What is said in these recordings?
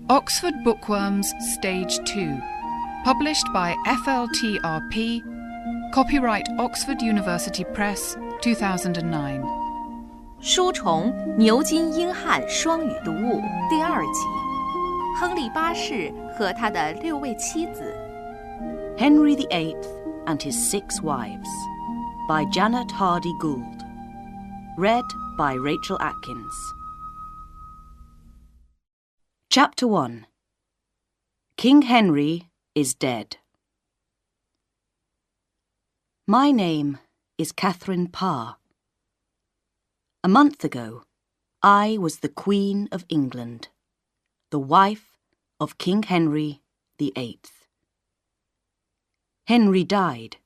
Oxford Bookworms Stage 2. Published by FLTRP. Copyright Oxford University Press, 2009. 书虫牛津英汉双语读物第2集，亨利八世和他的6位妻子。Henry VIII and His 6 Wives by Janet Hardy Gould. Read by Rachel Atkins. Chapter 1. King Henry is dead. My name is Catherine Parr. A month ago, I was the Queen of England, the wife of King Henry VIII. Henry died,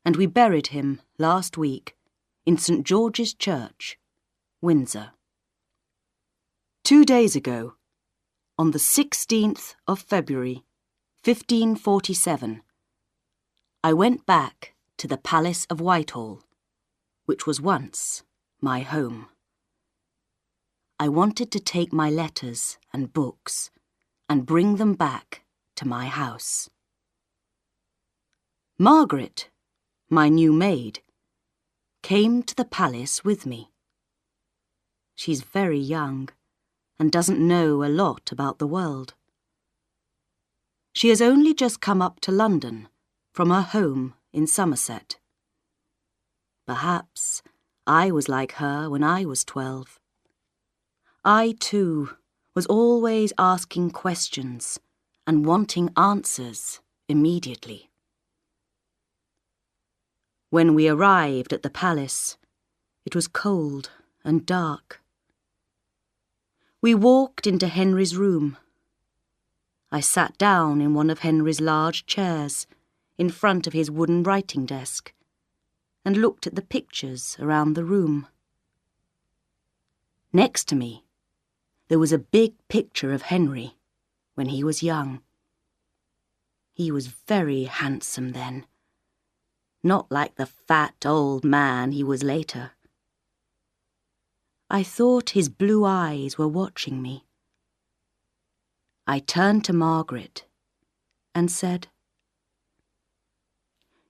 and we buried him last week in St. George's Church, Windsor. 2 days ago, on the 16th of February, 1547, I went back to the Palace of Whitehall, which was once my home. I wanted to take my letters and books and bring them back to my house. Margaret, my new maid, came to the palace with me. She's very young and doesn't know a lot about the world. She has only just come up to London from her home in Somerset. Perhaps I was like her when I was 12. I, too, was always asking questions and wanting answers immediately. When we arrived at the palace, it was cold and dark. We walked into Henry's room. I sat down in one of Henry's large chairs in front of his wooden writing desk and looked at the pictures around the room. Next to me, there was a big picture of Henry when he was young. He was very handsome then, not like the fat old man he was later. I thought his blue eyes were watching me. I turned to Margaret and said,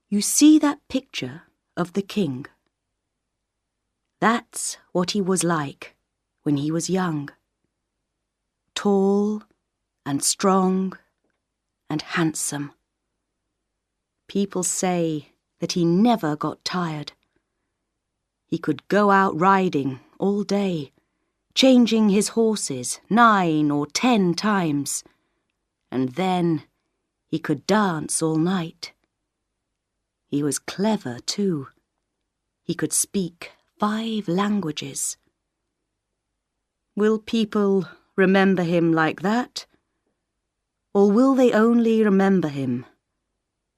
"You see that picture of the king? That's what he was like when he was young. Tall and strong and handsome. People say that he never got tired. He could go out riding all day, changing his horses 9 or 10 times, and then he could dance all night. He was clever, too. He could speak 5 languages. Will people remember him like that? Or will they only remember him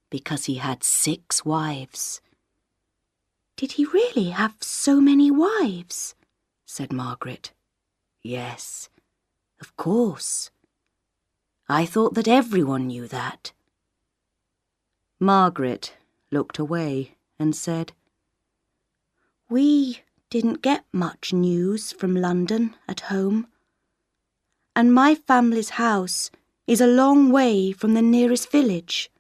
because he had 6 wives?" "Did he really have so many wives?" said Margaret. "Yes, of course. I thought that everyone knew that." Margaret looked away and said, "We didn't get much news from London at home, and my family's house is a long way from the nearest village."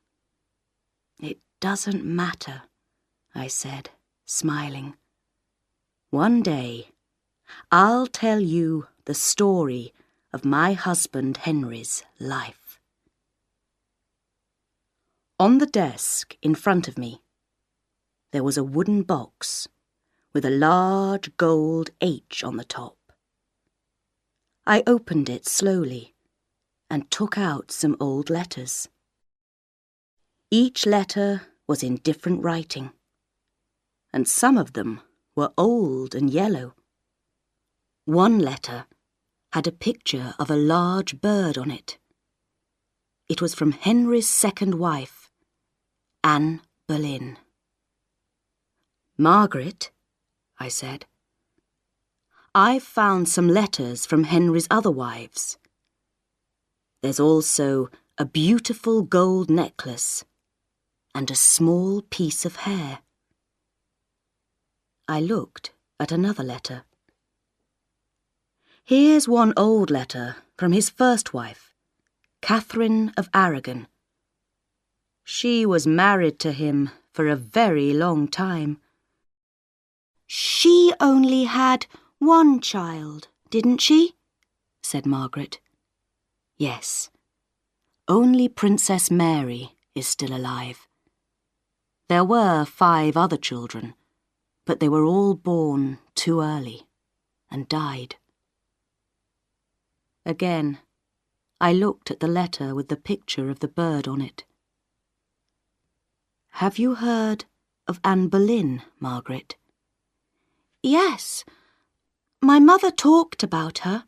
"It doesn't matter," I said, smiling. "One day I'll tell you the story of my husband Henry's life." On the desk in front of me, there was a wooden box with a large gold H on the top. I opened it slowly and took out some old letters. Each letter was in different writing, and some of them were old and yellow. One letter had a picture of a large bird on it. It was from Henry's 2nd wife, Anne Boleyn. "Margaret," I said, "I've found some letters from Henry's other wives. There's also a beautiful gold necklace and a small piece of hair." I looked at another letter. Here's one old letter from his first wife, Catherine of Aragon. She was married to him for a very long time. She only had one child, didn't she? Said Margaret. Yes. Only Princess Mary is still alive. There were 5 other children, but they were all born too early and died. Again, I looked at the letter with the picture of the bird on it. Have you heard of Anne Boleyn, Margaret? Yes. My mother talked about her.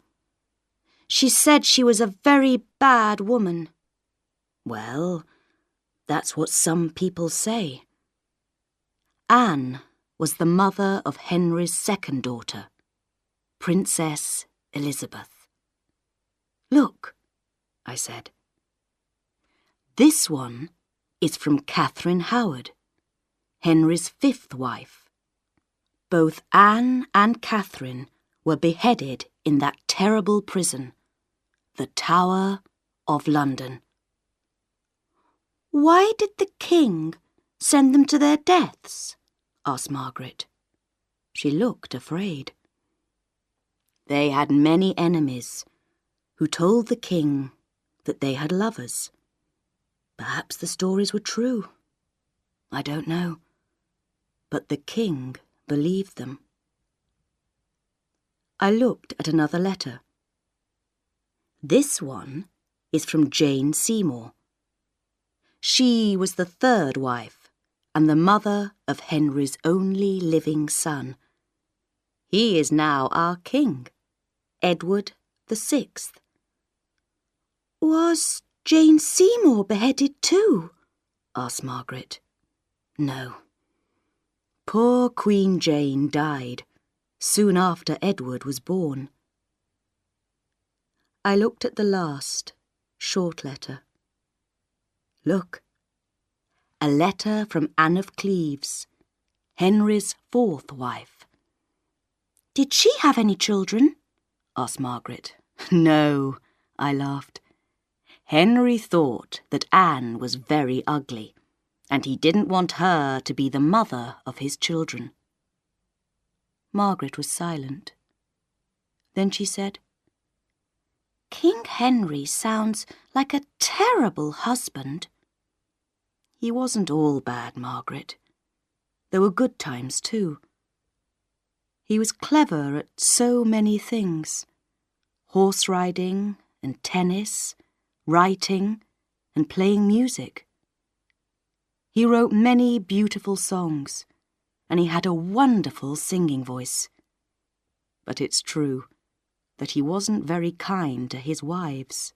She said she was a very bad woman. Well, that's what some people say. Anne was the mother of Henry's second daughter, Princess Elizabeth. Look, I said. This one is from Catherine Howard, Henry's 5th wife. Both Anne and Catherine were beheaded in that terrible prison, the Tower of London. Why did the king send them to their deaths? Asked Margaret. She looked afraid. They had many enemies who told the king that they had lovers. Perhaps the stories were true. I don't know. But the king believed them. I looked at another letter. This one is from Jane Seymour. She was the 3rd wife and the mother of Henry's only living son. He is now our king, Edward VI. Was Jane Seymour beheaded too? Asked Margaret. No. Poor Queen Jane died soon after Edward was born. I looked at the last, short letter. Look, a letter from Anne of Cleves, Henry's 4th wife. Did she have any children? Asked Margaret. No, I laughed. Henry thought that Anne was very ugly, and he didn't want her to be the mother of his children. Margaret was silent. Then she said, King Henry sounds like a terrible husband. He wasn't all bad, Margaret. There were good times too. He was clever at so many things. Horse riding and tennis, writing and playing music. He wrote many beautiful songs, and he had a wonderful singing voice. But it's true that he wasn't very kind to his wives.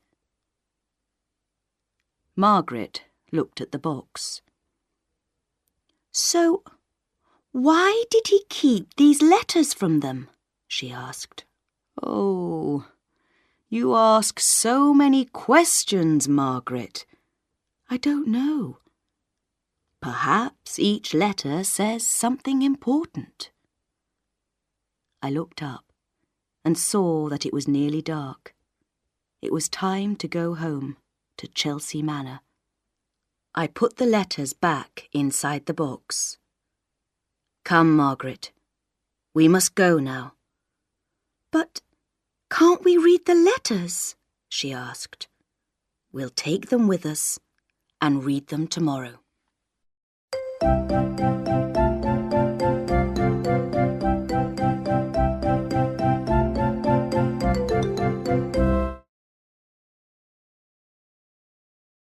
Margaret looked at the box. So, why did he keep these letters from them? She asked. Oh, you ask so many questions, Margaret. I don't know. Perhaps each letter says something important. I looked up and saw that it was nearly dark. It was time to go home to Chelsea Manor. I put the letters back inside the box. Come, Margaret. We must go now. But can't we read the letters? She asked. We'll take them with us and read them tomorrow.